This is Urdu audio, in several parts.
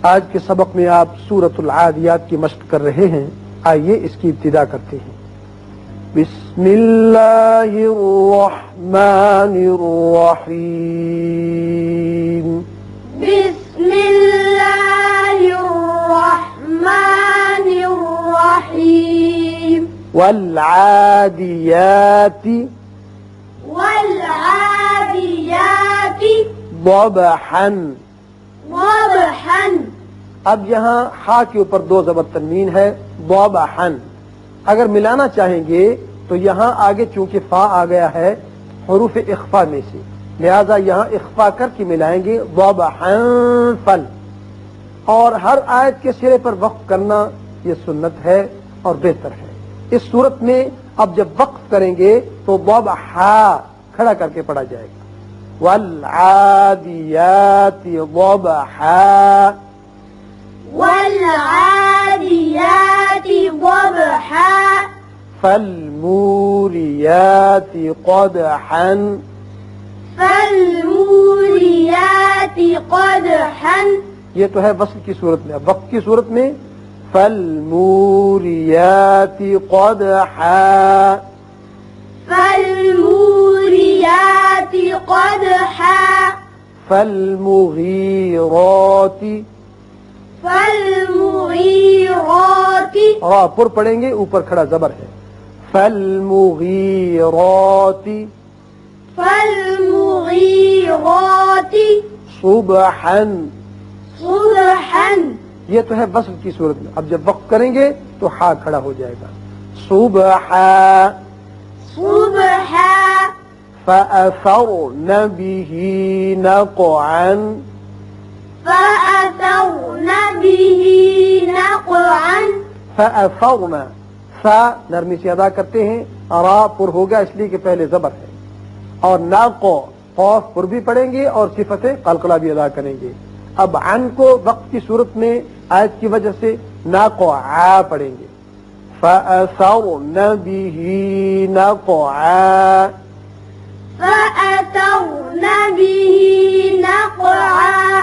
آج کے سبق میں آپ سورۃ العادیات کی مشق کر رہے ہیں. آئیے اس کی ابتدا کرتے ہیں. بسم اللہ الرحمن الرحیم. بسم اللہ الرحمن الرحیم. والعادیات والعادیات ضبحا. ضبحا. اب یہاں ہا کے اوپر دو زبر تنوین ہے. ضبحا اگر ملانا چاہیں گے تو یہاں آگے چونکہ فا آ گیا ہے حروف اخفا میں سے، لہذا یہاں اخفا کر کے ملائیں گے ضبحا فل. اور ہر آیت کے سرے پر وقف کرنا یہ سنت ہے اور بہتر ہے. اس صورت میں اب جب وقف کریں گے تو ضبحا کھڑا کر کے پڑھا جائے گا. والعادیات ضبحا. والعادیات ضبحا. فالموریات قدحا. فالموریات قدحا. یہ تو ہے وصل کی صورت میں. اب وقف کی صورت میں فالموریات قدحا. فالموریات قدحا. فالمغیرات. فالمغیرات. را پر پڑھیں گے اوپر کھڑا زبر ہے. فالمغیرات. فالمغیرات صبحا. صبحا. یہ تو ہے وصل کی صورت میں. اب جب وقف کریں گے تو ہا کھڑا ہو جائے گا. صبحا. صبحا. فأثرن به نقعا. فأثرن به نقعا. فأثرن فا نرمی سے ادا کرتے ہیں. را پر ہوگا اس لیے کہ پہلے زبر ہے. اور ناقو قوف پر بھی پڑھیں گے اور صفت قلقلہ بھی ادا کریں گے. اب عن کو وقت کی صورت میں آیت کی وجہ سے ناقو عا پڑھیں گے. فأثرن به نقعا. فأثرن به نقعا.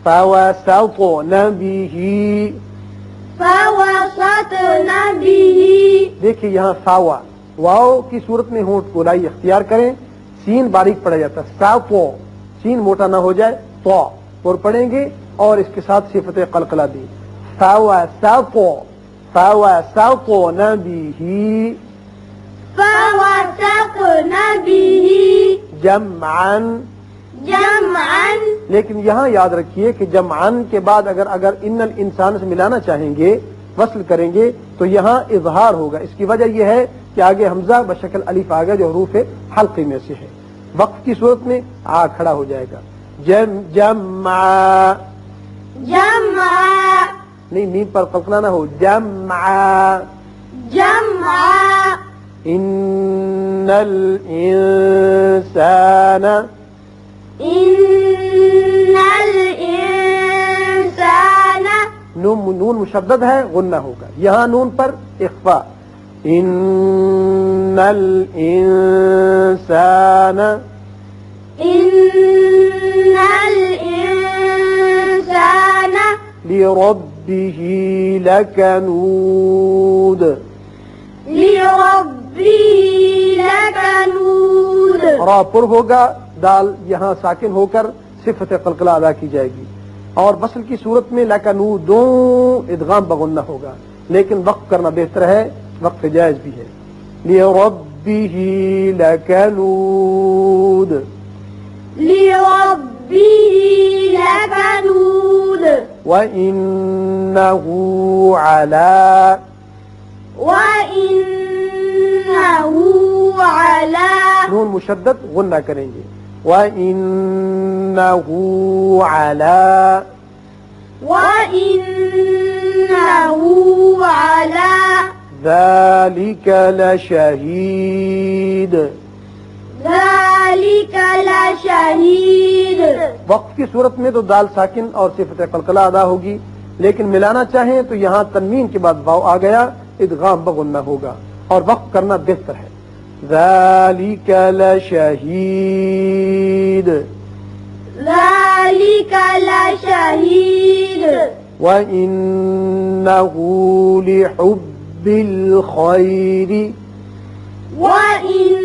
فوسطن به. فوسطن به. دیکھیے یہاں ساوا واو کی صورت میں ہونٹ گولائی اختیار کریں. سین باریک پڑا جاتا ہے. ساپو سین موٹا نہ ہو جائے تو اور پڑھیں گے اور اس کے ساتھ صفت قلقلہ دی. فوسطو. فوسطن به. فوسطن به. جمعا. جمعا. لیکن یہاں یاد رکھیے کہ جمعن کے بعد اگر ان الانسان سے ملانا چاہیں گے وصل کریں گے تو یہاں اظہار ہوگا. اس کی وجہ یہ ہے کہ آگے حمزہ بشکل الف آ گیا جو حروف حلقی میں سے ہے. وقف کی صورت میں آ کھڑا ہو جائے گا. جمع. جمع. نہیں میم پر قلقلہ نہ ہو. جمع. جمع. ان الانسان. ان الانسان. نون مشدد ہے غنہ ہوگا. یہاں نون پر اخفا. ان الانسان. ان الانسان. لربه لکنود. لربه لکنود. را پر ہوگا. دال یہاں ساکن ہو کر صفت قلقلہ ادا کی جائے گی. اور وصل کی صورت میں لکنودوں ادغام بغنہ ہوگا. لیکن وقف کرنا بہتر ہے. وقف جائز بھی ہے. لربه لکنود. لربه لکنود. وإنه على. وإنه على. نون مشدد غنہ کریں گے. وإنه على. وإنه على. ذلك لشهيد. ذلك لشهيد. وقت کی صورت میں تو دال ساکن اور صفت قلقلہ ادا ہوگی. لیکن ملانا چاہیں تو یہاں تنوین کے بعد واو آ گیا. ادغام بغنہ ہوگا اور وقف کرنا بہتر ہے. ذلك لشهيد. ذلك لشهيد. وَإِنَّهُ لِحُبِّ الْخَيْرِ وَإِنَّهُ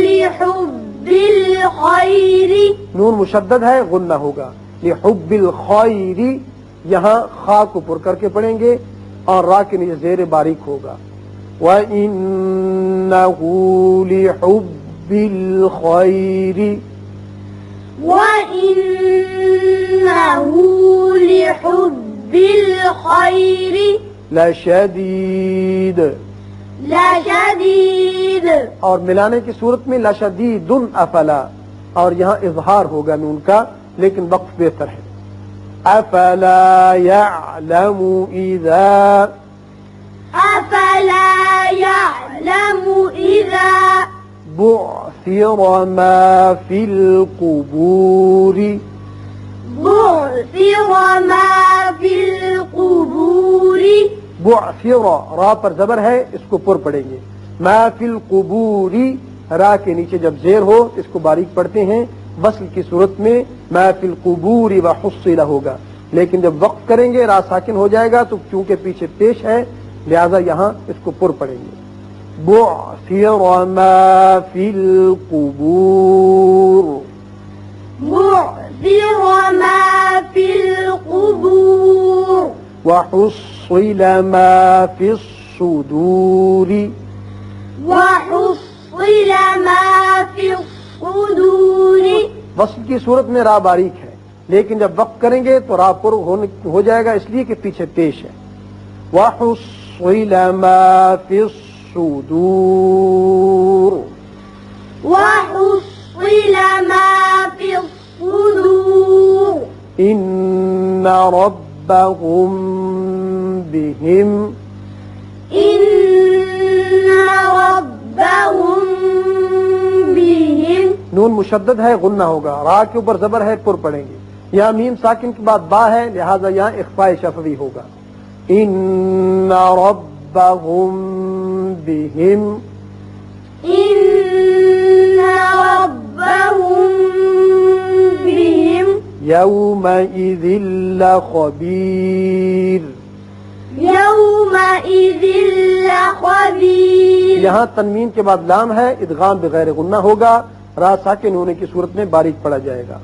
لِحُبِّ الْخَيْرِ نون مشدد ہے غنہ ہوگا لحب الخیر یہاں خا کو پر کر کے پڑھیں گے اور را کے نیچے زیر باریک ہوگا وَإِنَّهُ لِحُبِّ الْخَيْرِ وَإِنَّهُ لِحُبِّ الْخَيْرِ لَشَدِيدٌ لَشَدِيدٌ اور ملانے کی صورت میں لَشَدِيدٌ افلا اور یہاں اظہار ہوگا نون کا لیکن وقف بہتر ہے افلا يعلم اذا أفلا يعلم إذا بعثر ما في القبور بعثر ما في القبور بعثر را پر زبر ہے اس کو پر پڑھیں گے ما فی القبور را کے نیچے جب زیر ہو اس کو باریک پڑھتے ہیں وصل کی صورت میں ما فی القبور وحصل ہوگا لیکن جب وقف کریں گے را ساکن ہو جائے گا تو چونکہ پیچھے پیش ہے لہذا یہاں اس کو پر پڑھیں گے بعثر ما فی القبور بعثر ما في القبور وحصل ما فی الصدور وحصل ما في الصدور وصل کی صورت میں را باریک ہے لیکن جب وقف کریں گے تو را پر ہو جائے گا اس لیے کہ پیچھے پیش ہے وحصل ما فی الصدور وحصل ما في الصدور ان ربهم بهم إن ربهم بهم نون مشدد ہے غنہ ہوگا را کے اوپر زبر ہے پر پڑھیں گے یہاں میم ساکن کے بعد با ہے لہذا یہاں اخفاء شفوی ہوگا ان ربهم بهم إن ربهم بهم يومئذ لخبير يومئذ لخبير یہاں تنوین کے بعد لام ہے ادغام بغیر غنہ ہوگا را ساکن ہونے کی صورت میں باریک پڑا جائے گا